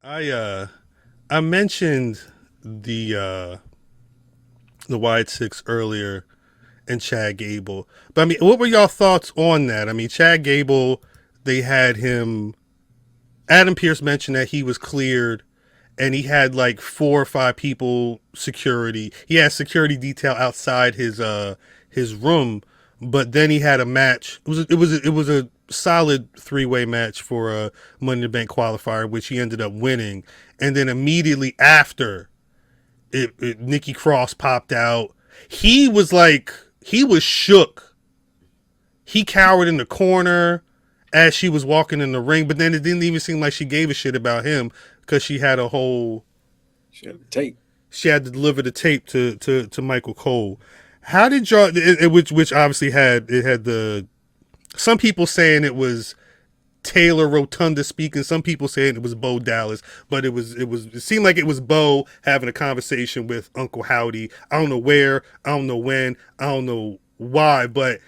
I mentioned the Wyatt Sicks earlier and Chad Gable, but I mean, what were y'all thoughts on that? I mean, Chad Gable, they had him. Adam Pierce mentioned that he was cleared, and he had like 4 or 5 people security. He had security detail outside his room, but then he had a match. It was a solid 3-way match for a Money in the Bank qualifier, which he ended up winning. And then immediately after, Nikki Cross popped out. He was like he was shook. He cowered in the corner as she was walking in the ring, but then it didn't even seem like she gave a shit about him because she had a whole She had the tape. she had to deliver the tape to Michael Cole. How did y'all which obviously had the some people saying it was Taylor Rotunda speaking, some people saying it was Bo Dallas, but it seemed like it was Bo having a conversation with Uncle Howdy. I don't know where, I don't know when, I don't know why, but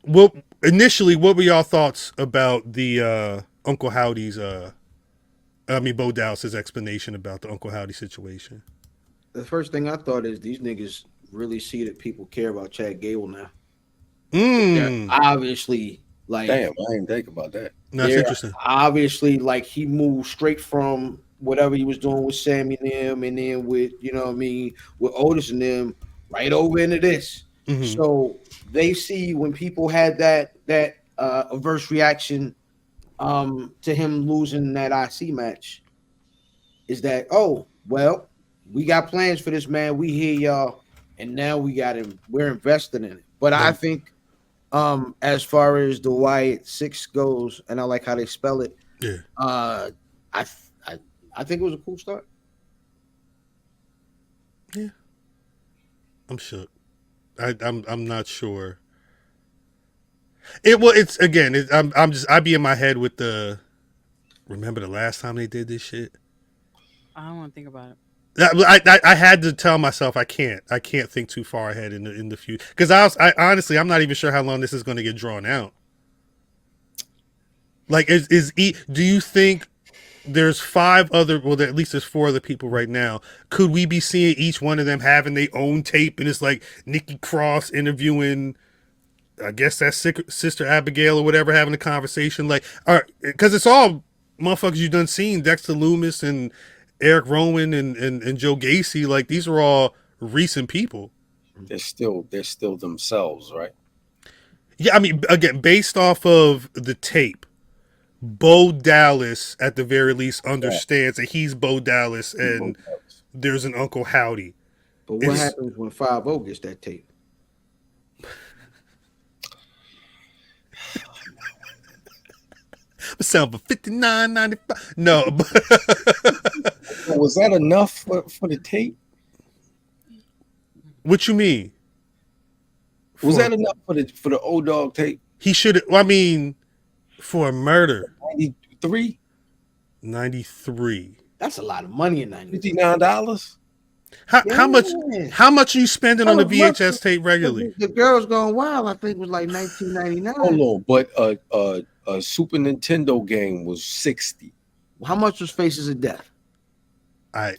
what initially what were y'all thoughts about the Uncle Howdy's Bo Dallas's explanation about the Uncle Howdy situation? The first thing I thought is these niggas really see that people care about Chad Gable now. They're Mm. obviously like Damn, I didn't think about that. That's they're interesting. obviously like he moved straight from whatever he was doing with Sammy and them, and then with what I mean with Otis and them, right over into this. Mm-hmm. So they see when people had that adverse reaction to him losing that IC match, is that, oh well, we got plans for this man, we hear y'all, and now we got him, we're invested in it. But I Then, think as far as the Wyatt Six goes, and I like how they spell it, yeah, uh I I, I think it was a cool start. yeah, I'm shook. I'm not sure. It's again. I be in my head with the. Remember the last time they did this shit? I don't want to think about it. I had to tell myself I can't think too far ahead in the future because I honestly I'm not even sure how long this is going to get drawn out. Like do you think there's 5 other, well, at least there's 4 other people right now. Could we be seeing each one of them having their own tape and it's like Nikki Cross interviewing, I guess that's Sister Abigail or whatever, having a conversation like, all right, because it's all motherfuckers you done seen, Dexter Loomis and Eric Rowan and Joe Gacy. Like these are all recent people. They're still themselves, right? Yeah, I mean, again, based off of the tape, Bo Dallas at the very least Yeah. understands that he's Bo Dallas and there's an Uncle Howdy. But what It's happens when 5-0 gets that tape? selling for $59.95. No, Was that enough for the tape? what you mean? Was For- that enough for the old dog tape? He should. I mean, for a murder, 93? 93. That's a lot of money in 90. $59? How much? Yeah. How much are you spending on the That was VHS tape regularly? The Girls Gone Wild, I think, was like 1999. Hold on, but a Super Nintendo game was 60. How much was Faces of Death? I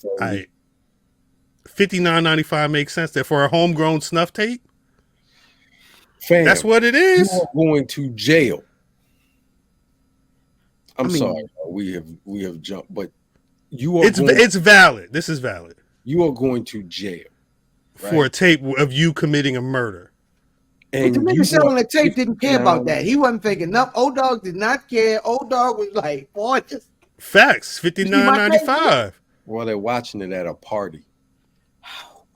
$59.95 makes sense. There for a homegrown snuff tape. Fam, That's what it you is. are going to jail. I'm I mean- sorry, we have jumped, but you are It's valid. This is valid you are going to jail. for a tape of you committing a murder. But the you nigga selling want the tape didn't care about $59. that. He wasn't thinking enough. Old Dog did not care. Old Dog was like, boy, just Facts. $59.95. Well, they're watching it at a party.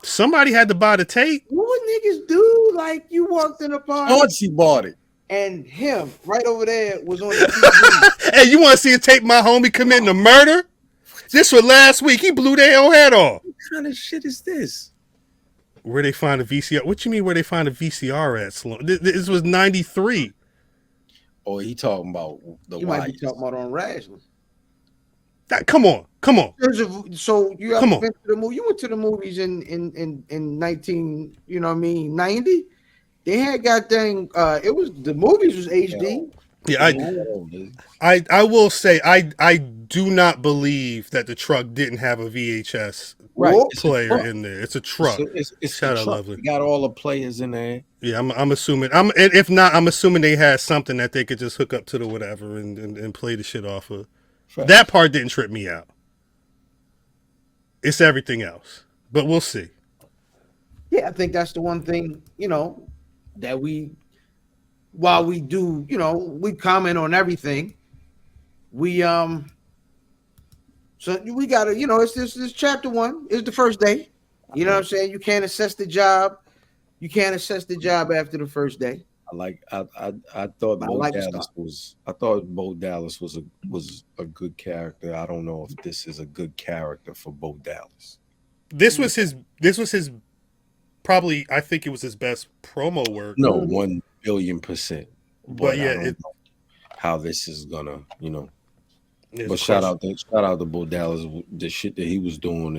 Somebody had to buy the tape. what niggas do? Like, you walked in a party Chauncey bought it. and him right over there was on the TV. Hey, you want to see a tape of my homie committing a murder? This was last week. He blew their whole head off. What kind of shit is this? Where they find a VCR? What you mean where they find a VCR at, Sloan? This was 93. Oh, he talking about the You might be Wyatt. talking about on Rasslin. Come on. So you Come ever on. been to the movie? You went to the movies in 19, 90. They had goddamn. It was the movies was HD. Yeah, He ain't that old, is he? I will say I do not believe that the truck didn't have a VHS Right. Whoop. It's a player truck. in there. It's a truck. It's the Shout out, truck. Lovely. You got all the players in there. Yeah, I'm assuming. And if not, I'm assuming they had something that they could just hook up to the whatever and play the shit off of. Facts. That part didn't trip me out. It's everything else, but we'll see. Yeah, I think that's the one thing, that while we do, we comment on everything, we so we gotta, it's this chapter 1 is the first day. You know what I'm saying? You can't assess the job. You can't assess the job after the first day. I thought I Bo like the Dallas start. was a good character. I don't know if this is a good character for Bo Dallas. This was his probably. I think it was his best promo work. No, Mhm. 1,000,000,000%. But yeah, I don't know how this is gonna, it's But shout out to Bo Dallas. The shit that he was doing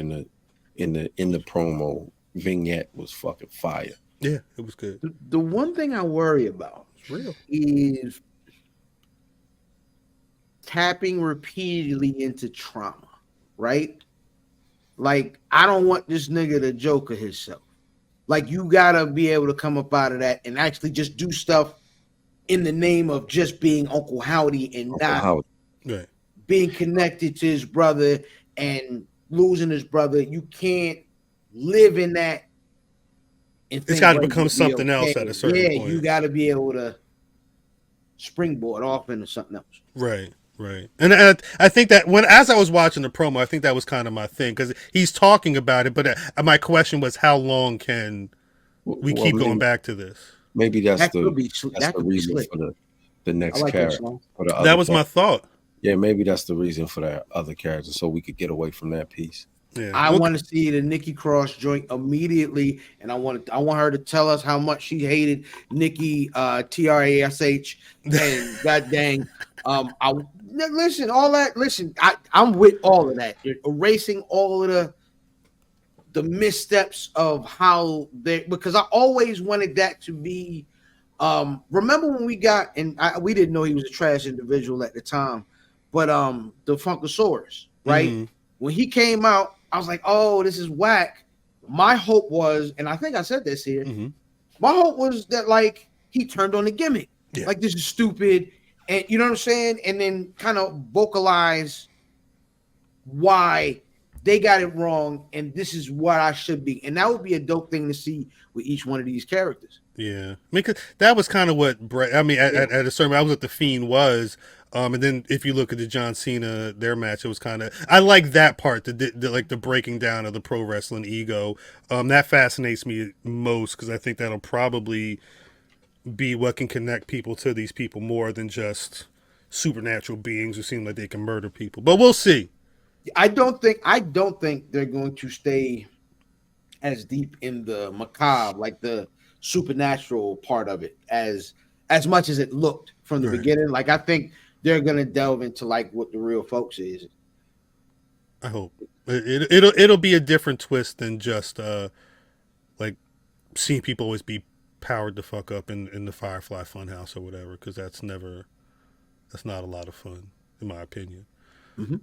in the promo vignette was fucking fire. Yeah, it was good. The one thing I worry about It's real. is tapping repeatedly into trauma, right? Like, I don't want this nigga to joke of himself. Like, you gotta be able to come up out of that and actually just do stuff in the name of just being Uncle Howdy and Uncle not Howdy. Right. being connected to his brother and losing his brother. You can't live in that. And It's got to become something else at a certain point. You got to be able to springboard off into something else. Right. And I think that as I was watching the promo, I think that was kind of my thing because he's talking about it. But my question was, how long can we keep going back to this? Maybe that's That the could be reason slick. for the next I like that, character. Sloan. For the That other was my character. thought. Yeah, maybe that's the reason for that other character, so we could get away from that piece. Yeah. I want to see the Nikki Cross joint immediately, and I want her to tell us how much she hated Nikki Trash. And god dang, listen, all that. Listen, I'm with all of that. You're erasing all of the missteps of how they, because I always wanted that to be. Remember when we got, and we didn't know he was a trash individual at the time, but the Funkasaurus, right? Mm-hmm. When he came out, I was like, oh, this is whack. My hope was, and I think I said this here, Mm-hmm. my hope was that like he turned on the gimmick. Yeah. Like, this is stupid. And you know what I'm saying? And then kind of vocalize why they got it wrong and this is what I should be. And that would be a dope thing to see with each one of these characters. Yeah, I mean, 'cause that was kind of what Brett. I mean, at a certain, I was what the Fiend was, and then if you look at the John Cena their match, it was kind of. I like that part, the like the breaking down of the pro wrestling ego. That fascinates me most because I think that'll probably be what can connect people to these people more than just supernatural beings who seem like they can murder people. But we'll see. I don't think they're going to stay as deep in the macabre, like the supernatural part of it, as much as it looked from the beginning. Like, I think they're gonna delve into like what the real folks is. I hope it'll be a different twist than just like seeing people always be powered the fuck up in the Firefly Funhouse or whatever, because that's not a lot of fun in my opinion. Mm-hmm.